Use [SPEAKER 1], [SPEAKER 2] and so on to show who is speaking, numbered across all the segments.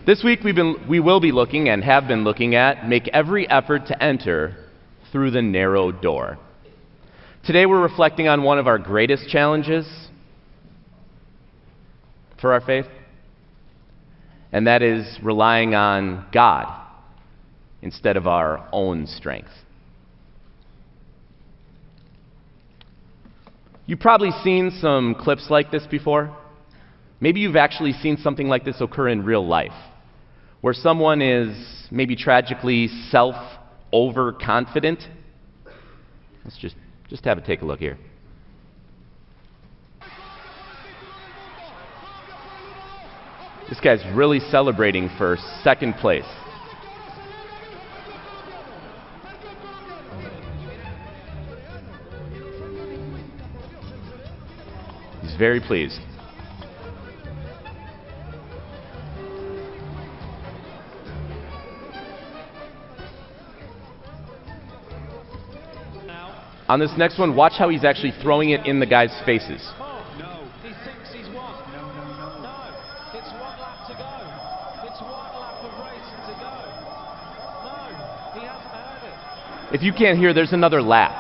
[SPEAKER 1] This week we will be looking and have been looking at make every effort to enter through the narrow door. Today we're reflecting on one of our greatest challenges for our faith, and that is relying on God instead of our own strength. You've probably seen some clips like this before. Maybe you've actually seen something like this occur in real life, where someone is maybe tragically overconfident. Let's just take a look here. This guy's really celebrating for second place. He's very pleased. On this next one, watch how he's actually throwing it in the guys' faces.
[SPEAKER 2] No, he thinks he's won. No, it's 1 lap to go. It's 1 lap of racing to go. No, he hasn't heard it.
[SPEAKER 1] If you can't hear, there's another lap.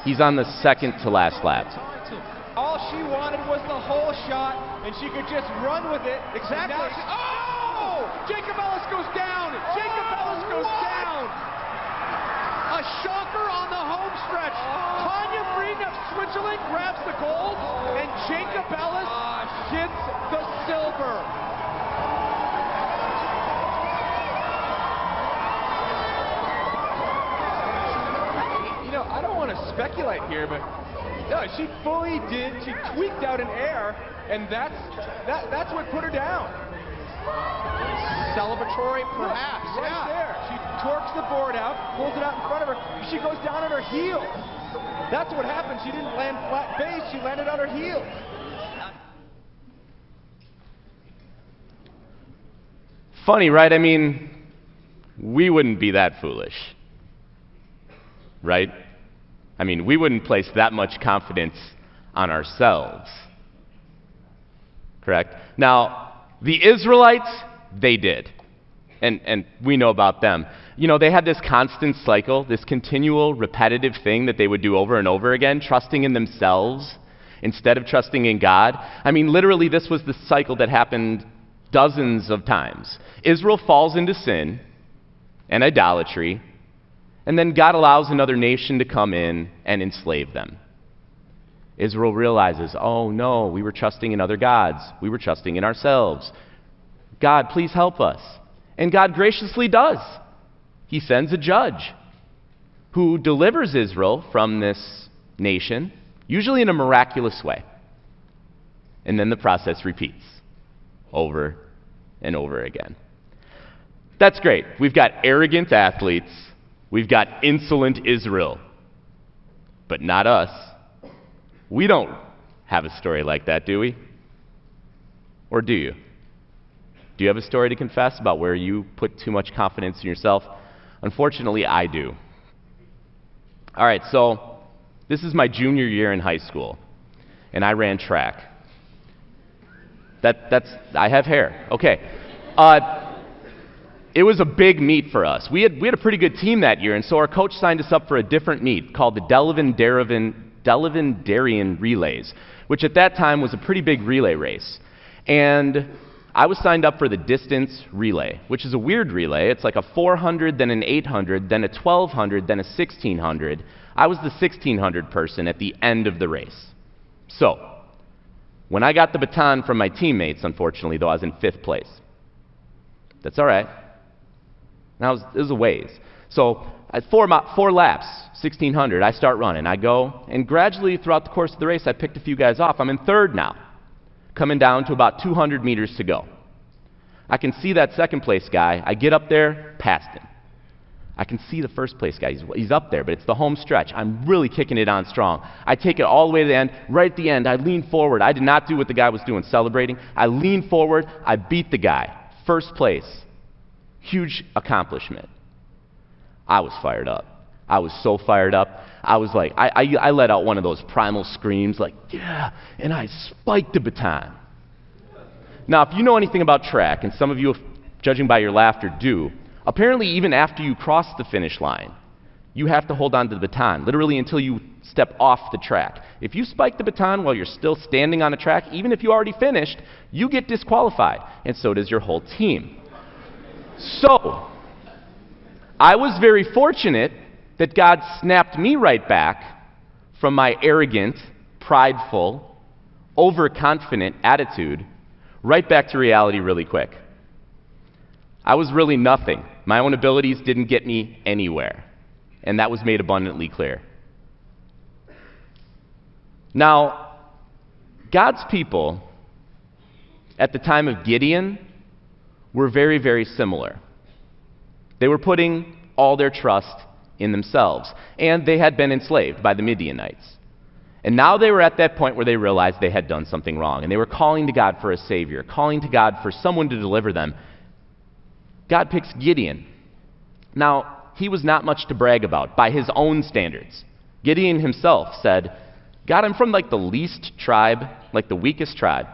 [SPEAKER 1] He's on the second to last lap.
[SPEAKER 3] All she wanted was the whole shot, and she could just run with it. Exactly. Oh! Jacob Ellis goes down! Jacob Ellis goes down! A shocker on the home stretch. Tanya Frieden of Switzerland grabs the gold, and Jacob Ellis gets the silver. You know, I don't want to speculate here, but no, she fully did. She tweaked out an air, and that's what put her down. Celebratory, perhaps. Right there. She torques the board out, pulls it out in front of her. She goes down on her heels. That's what happened. She didn't land flat base. She landed on her heels.
[SPEAKER 1] Funny, right? I mean, we wouldn't be that foolish, right? I mean, we wouldn't place that much confidence on ourselves, correct? Now, the Israelites, they did. And we know about them. You know, they had this constant cycle, this continual, repetitive thing that they would do over and over again, trusting in themselves instead of trusting in God. I mean, literally, this was the cycle that happened dozens of times. Israel falls into sin and idolatry, and then God allows another nation to come in and enslave them. Israel realizes, oh no, we were trusting in other gods. We were trusting in ourselves. God, please help us. And God graciously does. He sends a judge who delivers Israel from this nation, usually in a miraculous way. And then the process repeats over and over again. That's great. We've got arrogant athletes. We've got insolent Israel. But not us. We don't have a story like that, do we? Or do you? Do you have a story to confess about where you put too much confidence in yourself? Unfortunately, I do. All right, so this is my junior year in high school, and I ran track. I have hair. Okay. It was a big meet for us. We had a pretty good team that year, and so our coach signed us up for a different meet called the Delavan-Darien Relays, which at that time was a pretty big relay race. And I was signed up for the distance relay, which is a weird relay. It's like a 400, then an 800, then a 1200, then a 1600. I was the 1600 person at the end of the race. So, when I got the baton from my teammates, unfortunately, though, I was in 5th place. That's all right. Now, it was a ways. So, at 4 laps, 1600, I start running. I go, and gradually throughout the course of the race, I picked a few guys off. I'm in 3rd now, coming down to about 200 meters to go. I can see that 2nd place guy. I get up there, past him. I can see the 1st place guy. He's up there, but it's the home stretch. I'm really kicking it on strong. I take it all the way to the end. Right at the end, I lean forward. I did not do what the guy was doing, celebrating. I lean forward. I beat the guy. 1st place. Huge accomplishment. I was fired up. I was so fired up. I was like, I let out one of those primal screams, like, yeah, and I spiked the baton. Now, if you know anything about track, and some of you judging by your laughter, do. Apparently, even after you cross the finish line, you have to hold on to the baton, literally until you step off the track. If you spike the baton while you're still standing on a track, even if you already finished, you get disqualified, and so does your whole team. So, I was very fortunate that God snapped me right back from my arrogant, prideful, overconfident attitude right back to reality really quick. I was really nothing. My own abilities didn't get me anywhere, and that was made abundantly clear. Now, God's people at the time of Gideon were very, very similar. They were putting all their trust in themselves, and they had been enslaved by the Midianites. And now they were at that point where they realized they had done something wrong, and they were calling to God for a Savior, calling to God for someone to deliver them. God picks Gideon. Now, he was not much to brag about by his own standards. Gideon himself said, God, I'm from like the least tribe, like the weakest tribe.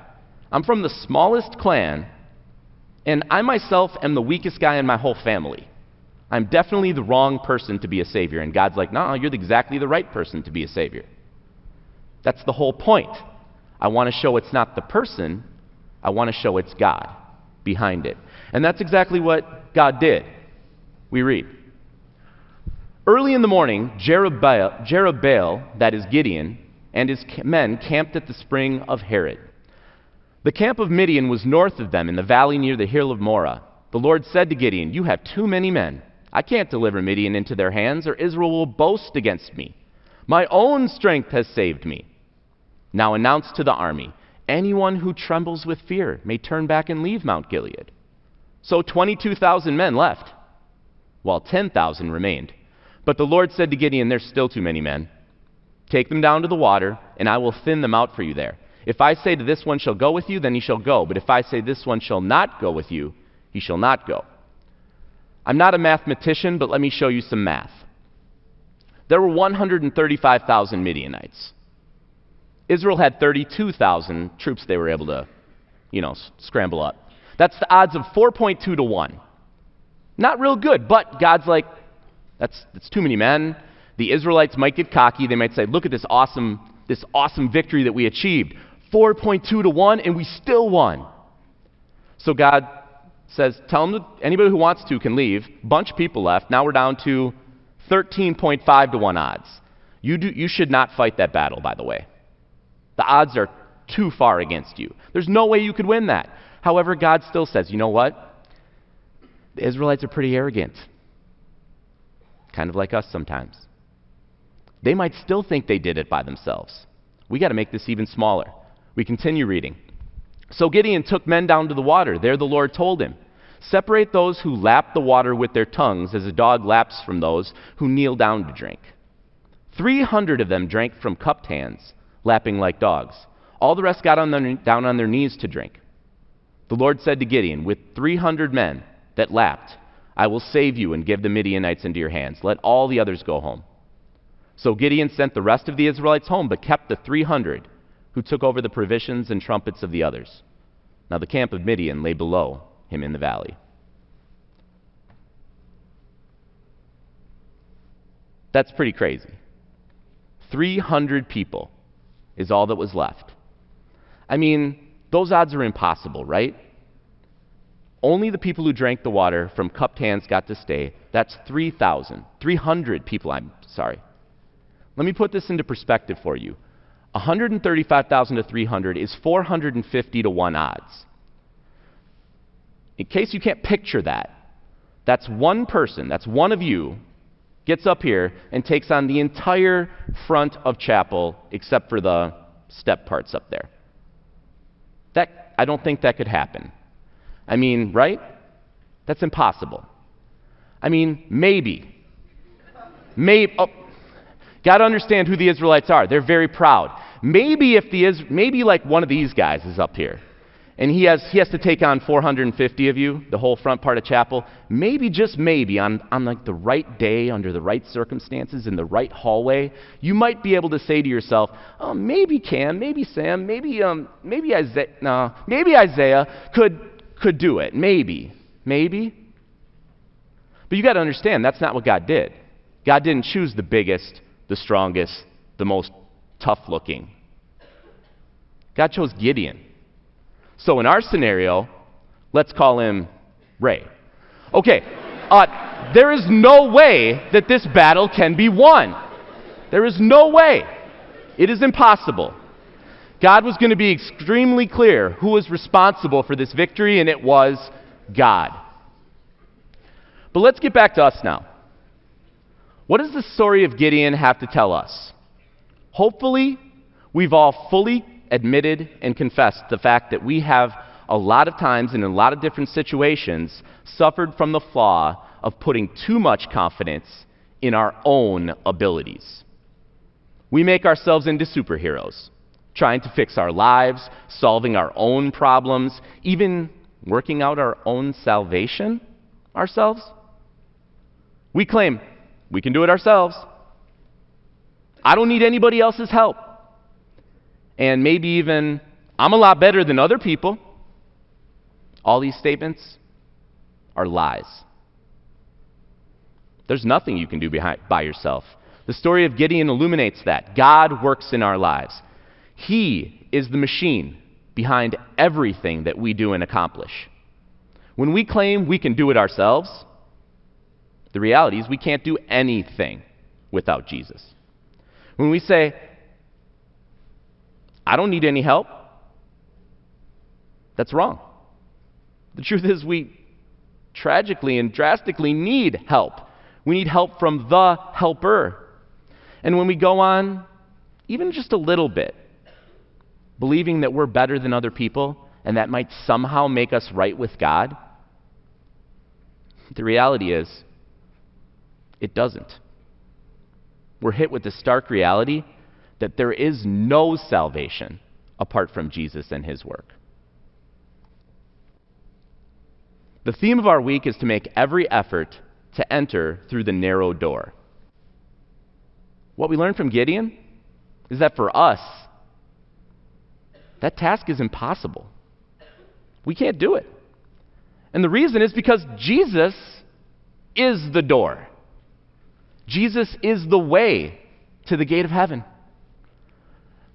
[SPEAKER 1] I'm from the smallest clan, and I myself am the weakest guy in my whole family. I'm definitely the wrong person to be a savior. And God's like, no, you're exactly the right person to be a savior. That's the whole point. I want to show it's not the person, I want to show it's God behind it. And that's exactly what God did. We read. Early in the morning, Jerubbaal, that is Gideon, and his men camped at the spring of Harod. The camp of Midian was north of them in the valley near the hill of Moreh. The Lord said to Gideon, you have too many men. I can't deliver Midian into their hands, or Israel will boast against me. My own strength has saved me. Now announce to the army, anyone who trembles with fear may turn back and leave Mount Gilead. So 22,000 men left, while 10,000 remained. But the Lord said to Gideon, there's still too many men. Take them down to the water, and I will thin them out for you there. If I say to this one shall go with you, then he shall go. But if I say this one shall not go with you, he shall not go. I'm not a mathematician, but let me show you some math. There were 135,000 Midianites. Israel had 32,000 troops they were able to, scramble up. That's the odds of 4.2 to 1. Not real good, but God's like, that's too many men. The Israelites might get cocky. They might say, look at this awesome victory that we achieved. 4.2 to 1, and we still won. So God says, tell them anybody who wants to can leave. Bunch of people left. Now we're down to 13.5 to 1 odds. You should not fight that battle, by the way. The odds are too far against you. There's no way you could win that. However, God still says, you know what? The Israelites are pretty arrogant. Kind of like us sometimes. They might still think they did it by themselves. We got to make this even smaller. We continue reading. So Gideon took men down to the water. There the Lord told him, separate those who lap the water with their tongues as a dog laps from those who kneel down to drink. 300 of them drank from cupped hands, lapping like dogs. All the rest got down on their knees to drink. The Lord said to Gideon, with 300 men that lapped, I will save you and give the Midianites into your hands. Let all the others go home. So Gideon sent the rest of the Israelites home, but kept the 300 who took over the provisions and trumpets of the others. Now the camp of Midian lay below him in the valley. That's pretty crazy. 300 people is all that was left. I mean, those odds are impossible, right? Only the people who drank the water from cupped hands got to stay. That's 300 people, Let me put this into perspective for you. 135,000 to 300 is 450 to 1 odds. In case you can't picture that, that's one person, that's one of you, gets up here and takes on the entire front of chapel except for the step parts up there. I don't think that could happen. I mean, right? That's impossible. I mean, maybe. Got to understand who the Israelites are. They're very proud. Maybe like one of these guys is up here, and he has to take on 450 of you, the whole front part of chapel. Maybe, just maybe, on like the right day, under the right circumstances, in the right hallway, you might be able to say to yourself, "Oh, maybe Cam, maybe Sam, maybe Isaiah could do it. Maybe. Maybe. But you got to understand, that's not what God did. God didn't choose the biggest, the strongest, the most tough-looking. God chose Gideon. So in our scenario, let's call him Ray. Okay, there is no way that this battle can be won. There is no way. It is impossible. God was going to be extremely clear who was responsible for this victory, and it was God. But let's get back to us now. What does the story of Gideon have to tell us? Hopefully, we've all fully admitted and confessed the fact that we have a lot of times and in a lot of different situations suffered from the flaw of putting too much confidence in our own abilities. We make ourselves into superheroes, trying to fix our lives, solving our own problems, even working out our own salvation ourselves. We claim we can do it ourselves. I don't need anybody else's help. And maybe even, I'm a lot better than other people. All these statements are lies. There's nothing you can do by yourself. The story of Gideon illuminates that. God works in our lives. He is the machine behind everything that we do and accomplish. When we claim we can do it ourselves, the reality is we can't do anything without Jesus. When we say, I don't need any help, that's wrong. The truth is we tragically and drastically need help. We need help from the helper. And when we go on, even just a little bit, believing that we're better than other people and that might somehow make us right with God, the reality is it doesn't. We're hit with the stark reality that there is no salvation apart from Jesus and his work. The theme of our week is to make every effort to enter through the narrow door. What we learned from Gideon is that for us, that task is impossible. We can't do it. And the reason is because Jesus is the door. Jesus is the way to the gate of heaven.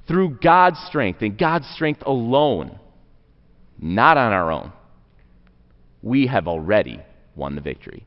[SPEAKER 1] Through God's strength and God's strength alone, not on our own, we have already won the victory.